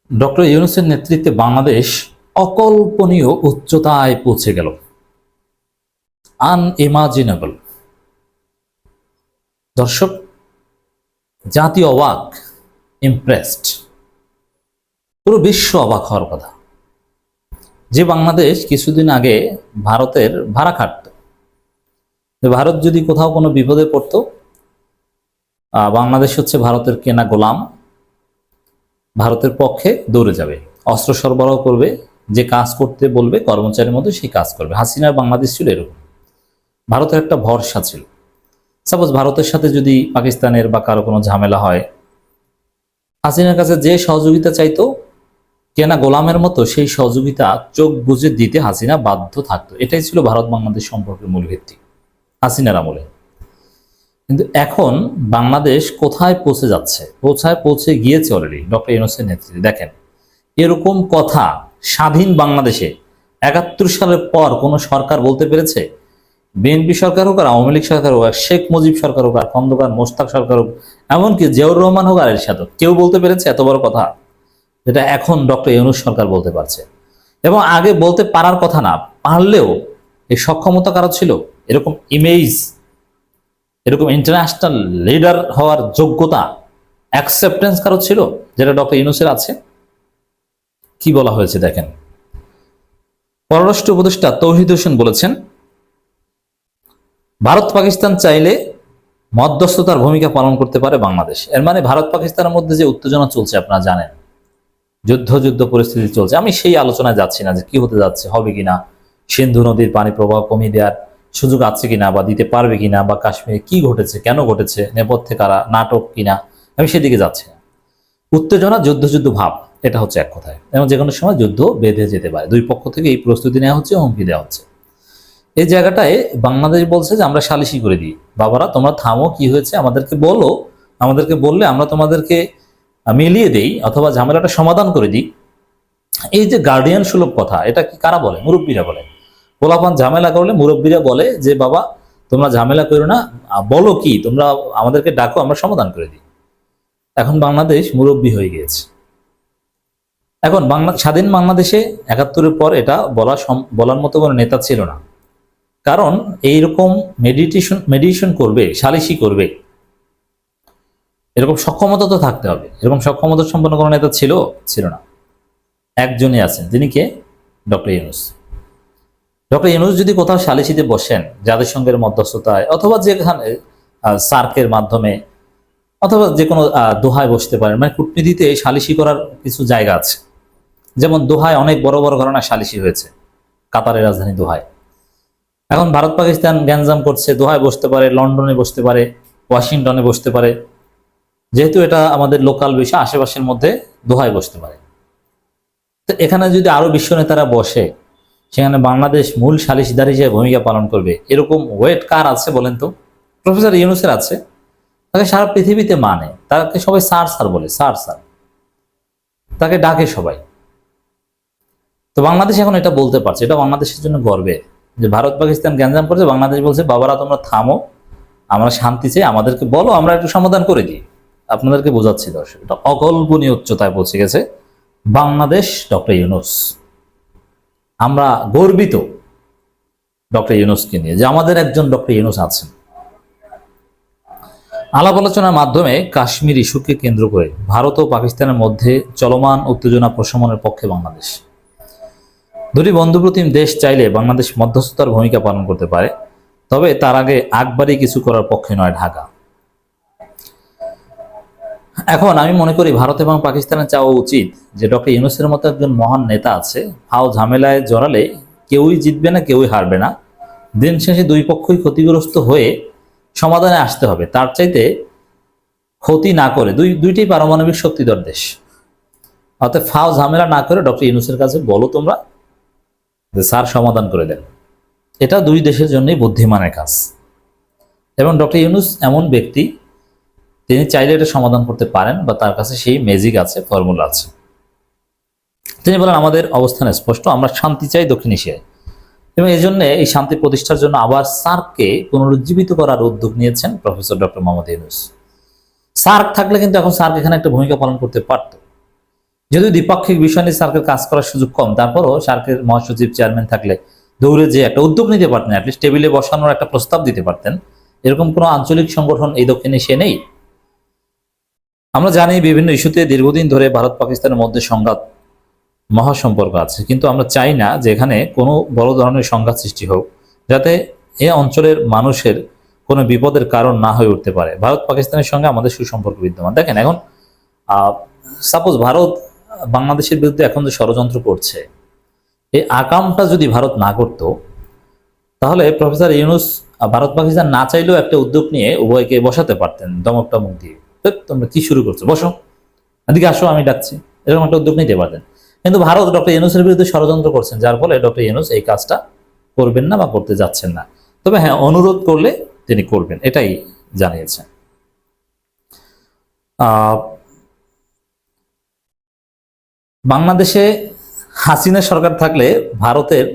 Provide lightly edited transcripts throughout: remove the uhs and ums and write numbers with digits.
Doctor ইউনূসের নেতৃত্বে বাংলাদেশ অকল্পনীয় উচ্চতায় পৌঁছে গেল। আনইমাজিনেবল। দর্শক, জাতি অবাক, ইমপ্রেসড, পুরো বিশ্ব অবাক হওয়ার কথা। যে বাংলাদেশ কিছুদিন আগে ভারতের ভাড়া খাটত, ভারত যদি কোথাও কোনো বিপদে পড়ত, বাংলাদেশ হচ্ছে ভারতের কেনা গোলাম, ভারতের পক্ষে দৌড়ে যাবে, অস্ত্র সরবরাহ করবে, যে কাজ করতে বলবে কর্মচারীর মধ্যে সেই কাজ করবে। হাসিনার বাংলাদেশ ছিল এরকম। ভারতের একটা ভরসা ছিল। সাপোজ ভারতের সাথে যদি পাকিস্তানের বা কারো কোনো ঝামেলা হয়, হাসিনার কাছে যে সহযোগিতা চাইতো কেনা গোলামের মতো সেই সহযোগিতা চোখ বুজে দিতে হাসিনা বাধ্য থাকতো। এটাই ছিল ভারত বাংলাদেশ সম্পর্কের মূল ভিত্তি হাসিনার আমলে। কিন্তু এখন বাংলাদেশ কোথায় পৌঁছে গিয়েছে অলরেডি ডক্টর ইউনূসের নেতৃত্বে। দেখেন, এরকম কথা স্বাধীন বাংলাদেশে ৭১ সালের পর কোন সরকার বলতে পেরেছে? বিএনপি সরকার হোক আর আওয়ামী লীগ সরকার হোক আর শেখ মুজিব সরকার হোক আর খন্দকার মোশতাক সরকার হোক, এমনকি জিয়াউর রহমান হোক আর এরশাদ হোক, কেউ বলতে পেরেছে এত বড় কথা যেটা এখন ডক্টর ইউনূস সরকার বলতে পারছে? এবং আগে বলতে পারার কথা না, পারলেও এই সক্ষমতা কারো ছিল? এরকম ইমেজ, এরকম ইন্টারন্যাশনাল লিডার হওয়ার যোগ্যতা, অ্যাকসেপ্টেন্স কারো ছিল যেটা ডক্টর ইউনূসের আছে? কি বলা হয়েছে দেখেন। পররাষ্ট্র উপদেষ্টা তৌহিদ হোসেন বলেছেন, ভারত পাকিস্তান চাইলে মধ্যস্থতার ভূমিকা পালন করতে পারে বাংলাদেশ। এর মানে ভারত পাকিস্তানের মধ্যে যে উত্তেজনা চলছে আপনারা জানেন, যুদ্ধ পরিস্থিতি চলছে, আমি সেই আলোচনায় যাচ্ছি না যে কি হতে যাচ্ছে, হবে কিনা, সিন্ধু নদীর পানি প্রবাহ কমিয়ে দেওয়ার সুযোগ আছে কিনা বা দিতে পারবে কিনা, বা কাশ্মীরে কি ঘটেছে, কেন ঘটেছে, নেপথ্যে কারা, নাটক কিনা, আমি সেদিকে যাচ্ছি না। উত্তেজনা, যুদ্ধ ভাব, এটা হচ্ছে এক কথায়। এবং যে কোনো সময় যুদ্ধ বেঁধে যেতে পারে। দুই পক্ষ থেকে এই প্রস্তুতি নেওয়া হচ্ছে, হুমকি দেওয়া হচ্ছে। এই জায়গাটায় বাংলাদেশ বলছে যে আমরা সালিশি করে দিই, বাবারা তোমরা থামো, কি হয়েছে আমাদেরকে বলো, আমাদেরকে বললে আমরা তোমাদেরকে মিলিয়ে দেই অথবা ঝামেলাটা সমাধান করে দিই। এই যে গার্ডিয়ান সুলভ কথা, এটা কি কারা বলে? মুরব্বীরা বলে। পোলাপান ঝামেলা করলে মুরব্বীরা বলে যে বাবা তোমরা ঝামেলা করো না, বলো কি, তোমরা আমাদেরকে ডাকো, আমরা সমাধান করে দিই। এখন বাংলাদেশ মুরব্বী হয়ে গিয়েছে। এখন স্বাধীন বাংলাদেশে ৭১-এর পর এটা বলার মতো কোনো নেতা ছিল না। কারণ এইরকম মেডিটেশন করবে, সালিশি করবে, এরকম সক্ষমতা তো থাকতে হবে। এরকম সক্ষমতা সম্পন্ন কোনো নেতা ছিল না। একজনই আছেন, তিনি কে? ডক্টর ইউনূস। ডক্টর ইউনূস যদি কোথাও সালিশিতে বসেন, জাতিসংঘের মধ্যস্থতায় অথবা যেখানে সার্কের মাধ্যমে অথবা যে কোনো দোহায় বসতে পারেন, মানে কূটনীতিতে সালিশি করার কিছু জায়গা আছে। যেমন দোহায় অনেক বড় বড় ঘটনা সালিশি হয়েছে, কাতারের রাজধানী দোহায়। এখন ভারত পাকিস্তান গ্যাঞ্জাম করছে, দোহায় বসতে পারে, লন্ডনে বসতে পারে, ওয়াশিংটনে বসতে পারে। যেহেতু এটা আমাদের লোকাল বিষয়, আশেপাশের মধ্যে দোহায় বসতে পারে। তো এখানে যদি আরো বিশ্ব নেতারা বসে, সেখানে বাংলাদেশ মূল সালিশিদার হিসেবে ভূমিকা পালন করবে, এরকম ওয়েট কার আছে বলেন তো? প্রফেসর ইউনূসের আছে। তাকে সারা পৃথিবীতে মানে, তাকে সবাই স্যার বলে, স্যার, তাকে ডাকে সবাই। তো বাংলাদেশ এখন এটা বলতে পারছে, এটা বাংলাদেশের জন্য গর্বের যে ভারত পাকিস্তান গ্যাঞ্জাম করছে, বাংলাদেশ বলছে বাবারা তোমরা থামো, আমরা শান্তি চাই, আমাদেরকে বলো, আমরা একটু সমাধান করে দিই। আপনাদেরকে বোঝাচ্ছি দর্শক, এটা অকল্পনীয় উচ্চতায় পৌঁছে গেছে বাংলাদেশ, ডক্টর ইউনূস। আমরা গর্বিত ডক্টর ইউনূসকে নিয়ে, যে আমাদের একজন ডক্টর ইউনূস আছেন। আলাপ আলোচনার মাধ্যমে কাশ্মীর ইস্যুকে কেন্দ্র করে ভারত ও পাকিস্তানের মধ্যে চলমান উত্তেজনা প্রশমনের পক্ষে বাংলাদেশ। দুটি বন্ধুপ্রতিম দেশ চাইলে বাংলাদেশ মধ্যস্থতার ভূমিকা পালন করতে পারে, তবে তার আগে আকবারই কিছু করার পক্ষে নয় ঢাকা। এখন আমি মনে করি ভারত এবং পাকিস্তানের চাওয়া উচিত যে ডক্টর ইউনূসের মতো একজন মহান নেতা আছে, হাও ঝামেলায় জড়ালে কেউই জিতবে না, কেউই হারবে না, দিন শেষে দুই পক্ষই ক্ষতিগ্রস্ত হয়ে সমাধানে আসতে হবে। তার চাইতে ক্ষতি না করে, দুইটি পারমাণবিক শক্তিধর দেশ, অর্থাৎ ফাও ঝামেলা না করে ডক্টর ইউনূসের কাছে বলো তোমরা যে স্যার সমাধান করে দেন। এটা দুই দেশের জন্যই বুদ্ধিমানের কাজ। এবং ডক্টর ইউনূস এমন ব্যক্তি, তিনি চাইলে এটা সমাধান করতে পারেন, বা তার কাছে সেই ম্যাজিক আছে, ফর্মুলা আছে। তিনি বলেন আমাদের অবস্থান স্পষ্ট, আমরা শান্তি চাই দক্ষিণ এশিয়ায়, এবং এই জন্য এই শান্তি প্রতিষ্ঠার জন্য আবার সার্ককে পুনরুজ্জীবিত করার উদ্যোগ নিয়েছেন professor doctor Mohammad Yunus. SAARC থাকলে কিন্তু এখন সার্ক এখানে একটা ভূমিকা পালন করতে পারত। যদিও দ্বিপাক্ষিক বিষয় নিয়ে সার্কের কাজ করার সুযোগ কম, তারপরও সার্কের মহাসচিব চেয়ারম্যান থাকলে দৌড়ে যে একটা উদ্যোগ নিতে পারতেন, অ্যাটলিস্ট টেবিলে বসানোর একটা প্রস্তাব দিতে পারতেন। এরকম কোনো আঞ্চলিক সংগঠন এই দক্ষিণ এশিয়া নেই। আমরা জানি বিভিন্ন ইস্যুতে দীর্ঘদিন ধরে ভারত পাকিস্তানের মধ্যে সংঘাত, মহাসম্পর্ক আছে, কিন্তু আমরা চাই না যে এখানে কোনো বড় ধরনের সংঘাত সৃষ্টি হোক, যাতে এ অঞ্চলের মানুষের কোনো বিপদের কারণ না হয়ে উঠতে পারে। ভারত পাকিস্তানের সঙ্গে আমাদের সুসম্পর্ক বিদ্যমান। দেখেন এখন সাপোজ ভারত বাংলাদেশের বিরুদ্ধে এখন যে ষড়যন্ত্র করছে, এই আকামটা যদি ভারত না করতো, তাহলে প্রফেসর ইউনূস ভারত পাকিস্তান না চাইলেও একটা উদ্যোগ নিয়ে উভয়কে বসাতে পারতেন দমক টমক দিয়ে। তোমরা কি শুরু করছো, বসো, এদিকে আসো, আমি ডাকছি, এরকম একটা উদ্যোগ নিতে পারতেন। কিন্তু ভারত ডক্টর ইউনূসের বিরুদ্ধে ষড়যন্ত্র করছেন, যার ফলে ডক্টর ইউনূস এই কাজটা করবেন না বা করতে যাচ্ছেন না। তবে হ্যাঁ, অনুরোধ করলে তিনি করবেন, এটাই জানিয়েছেন। বাংলাদেশে হাসিনা সরকার থাকলে ভারতের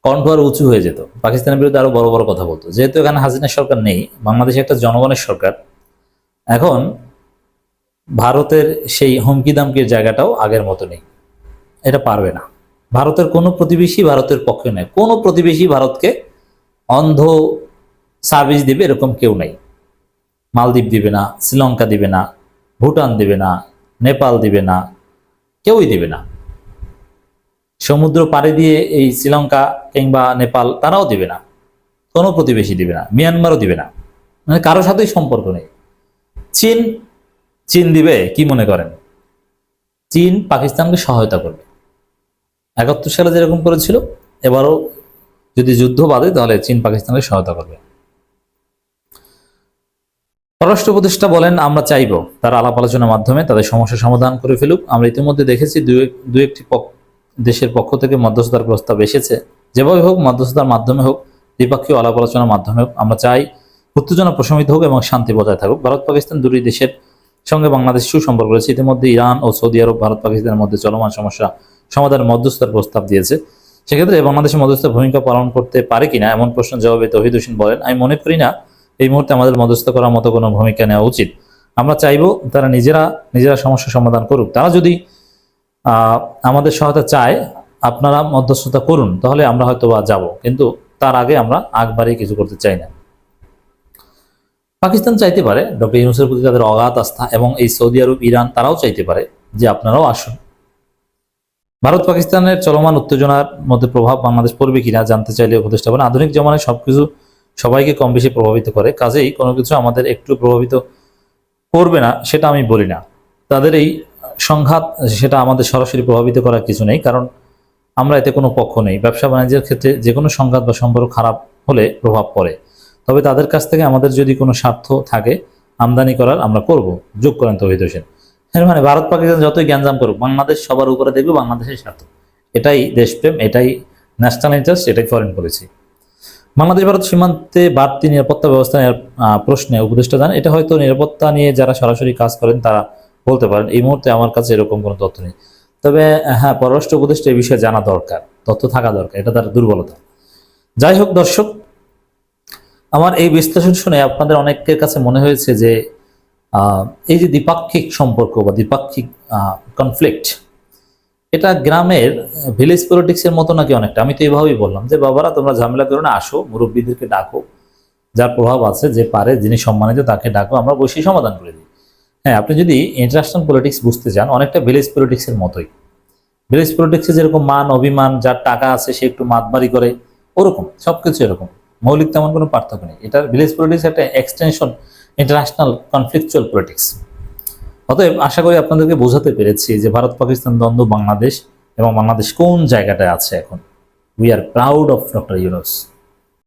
কণ্ঠ আরো উঁচু হয়ে যেত, পাকিস্তানের বিরুদ্ধে আরো বড় বড় কথা বলতো। যেহেতু এখানে হাসিনা সরকার নেই, বাংলাদেশে একটা জনগণের সরকার, এখন ভারতের সেই হুমকি দামকির জায়গাটাও আগের মতো নেই। এটা পারবে না। ভারতের কোনো প্রতিবেশী ভারতের পক্ষে নেই, কোনো প্রতিবেশী ভারতকে অন্ধ সার্ভিস দিবে এরকম কেউ নেই। মালদ্বীপ দিবে না, শ্রীলঙ্কা দিবে না, ভুটান দিবে না, নেপাল দিবে না, কেউই দিবে না। সমুদ্র পাড়ি দিয়ে এই শ্রীলঙ্কা কিংবা নেপাল তারাও দিবে না, কোনো প্রতিবেশী দিবে না, মিয়ানমারও দিবে না, মানে কারোর সাথেই সম্পর্ক নেই। চীন চীন দিবে কি মনে করেন? চীন পাকিস্তানকে সহায়তা করবে, 71 সালে যেরকম করেছিল, এবারও যদি যুদ্ধ বাঁধে তাহলে চীন পাকিস্তানকে সহায়তা করবে। পররাষ্ট্র উপদেষ্টা বলেন, আমরা চাইব তারা আলাপ আলোচনার মাধ্যমে তাদের সমস্যা সমাধান করে ফেলুক। আমরা ইতিমধ্যে দেখেছি দু একটি দেশের পক্ষ থেকে মধ্যস্থতার প্রস্তাব এসেছে। যেভাবে হোক, মধ্যস্থতার মাধ্যমে হোক, দ্বিপাক্ষিক আলাপ আলোচনার মাধ্যমে হোক, আমরা চাই উত্তেজনা প্রশমিত হোক এবং শান্তি বজায় থাকুক। ভারত পাকিস্তান দুটি দেশের সঙ্গে বাংলাদেশ সুসম্পর্ক রয়েছে। ইতিমধ্যে ইরান ও সৌদি আরব ভারত পাকিস্তানের মধ্যে চলমান সমস্যা সমাধানের মধ্যস্থতার প্রস্তাব দিয়েছে। সেক্ষেত্রে বাংলাদেশের মধ্যস্থতার ভূমিকা পালন করতে পারে কিনা এমন প্রশ্নের জবাবে তৌহিদ হোসেন বলেন, আমি মনে করি না এই মুহূর্তে আমাদের মধ্যস্থ করার মতো কোনো ভূমিকা নেওয়া উচিত। আমরা চাইব তারা নিজেরা সমস্যা সমাধান করুক। তারা যদি আমাদের সহায়তা চায়, আপনারা মধ্যস্থতা করুন, তাহলে আমরা হয়তো বা যাবো, কিন্তু তার আগে আমরা আগ বাড়িয়ে কিছু করতে চাই না। পাকিস্তান চাইতে পারে ডক্টর ইউনূসের প্রতি তাদের অগাধ আস্থা, এবং এই সৌদি আরব, ইরান তারাও চাইতে পারে যে আপনারাও আসুন। ভারত পাকিস্তানের চলমান উত্তেজনার মধ্যে প্রভাব বাংলাদেশ পড়বে কিনা জানতে চাইলে উপদেষ্টা বলেন, আধুনিক জমানায় সবকিছু সবাইকে কম বেশি প্রভাবিত করে, কাজেই কোনো কিছু আমাদের একটু প্রভাবিত করবে না সেটা আমি বলি না। তাদের এই সংঘাত, সেটা আমাদের সরাসরি প্রভাবিত করার কিছু নেই, কারণ আমরা এতে কোনো পক্ষ নেই। ব্যবসা বাণিজ্যের ক্ষেত্রে যে কোনো সংঘাত বা সম্পর্ক খারাপ হলে প্রভাব পড়ে, তবে তাদের কাছ থেকে আমাদের যদি কোনো স্বার্থ থাকে আমদানি করার, আমরা করব, যোগ করেন তৌহিদ হোসেন। হ্যাঁ, মানে ভারত পাকিস্তান যতই গ্যাঞ্জাম করুক, বাংলাদেশ সবার উপরে দেখবে বাংলাদেশের স্বার্থ, এটাই দেশপ্রেম, এটাই ন্যাশনাল ইন্টারেস্ট, এটাই ফরেন পলিসি। বাংলাদেশ ভারত সীমান্তে বাড়তি নিরাপত্তা ব্যবস্থা নেওয়ার প্রশ্নে উপদেষ্টা জানান, এটা হয়তো নিরাপত্তা নিয়ে যারা সরাসরি কাজ করেন তারা বলতে পারেন, এই মুহূর্তে আমার কাছে এরকম কোনো তথ্য নেই। তবে হ্যাঁ, পররাষ্ট্র উপদেষ্টা এই বিষয়ে জানা দরকার, তথ্য থাকা দরকার, এটা তার দুর্বলতা। যাই হোক দর্শক, আমার এই বিশ্লেষণ শুনে আপনাদের অনেকের কাছে মনে হয়েছে যে এই যে দ্বিপাক্ষিক সম্পর্ক বা দ্বিপাক্ষিক কনফ্লিক্ট, এটা গ্রামের ভিলেজ পলিটিক্সের মতো নাকি অনেকটা। আমি তো এইভাবেই বললাম যে বাবারা, তোমরা ঝামেলা করো না, আসো, মুরব্বীদেরকে ডাকো, যার প্রভাব আছে, যে পারে, যিনি সম্মানিত, তাকে ডাকো, আমরা বসে সমাধান করে দিই। হ্যাঁ, আপনি যদি ইন্টারন্যাশনাল পলিটিক্স বুঝতে চান, অনেকটা ভিলেজ পলিটিক্সের মতোই। ভিলেজ পলিটিক্সে যেরকম মান অভিমান, যার টাকা আছে সে একটু মাতবাড়ি করে, ওরকম সবকিছু এরকম, মৌলিক তেমন কোনো পার্থক্য নেই। এটা ভিলেজ পলিটিক্স একটা এক্সটেনশন ইন্টারন্যাশনাল কনফ্লিকচুয়াল পলিটিক্স। অতএব আশা করি আপনাদেরকে বোঝাতে পেরেছি যে ভারত পাকিস্তান দ্বন্দ্ব, বাংলাদেশ এবং বাংলাদেশ কোন জায়গাটায় আছে এখন। We are proud of doctor Yunus.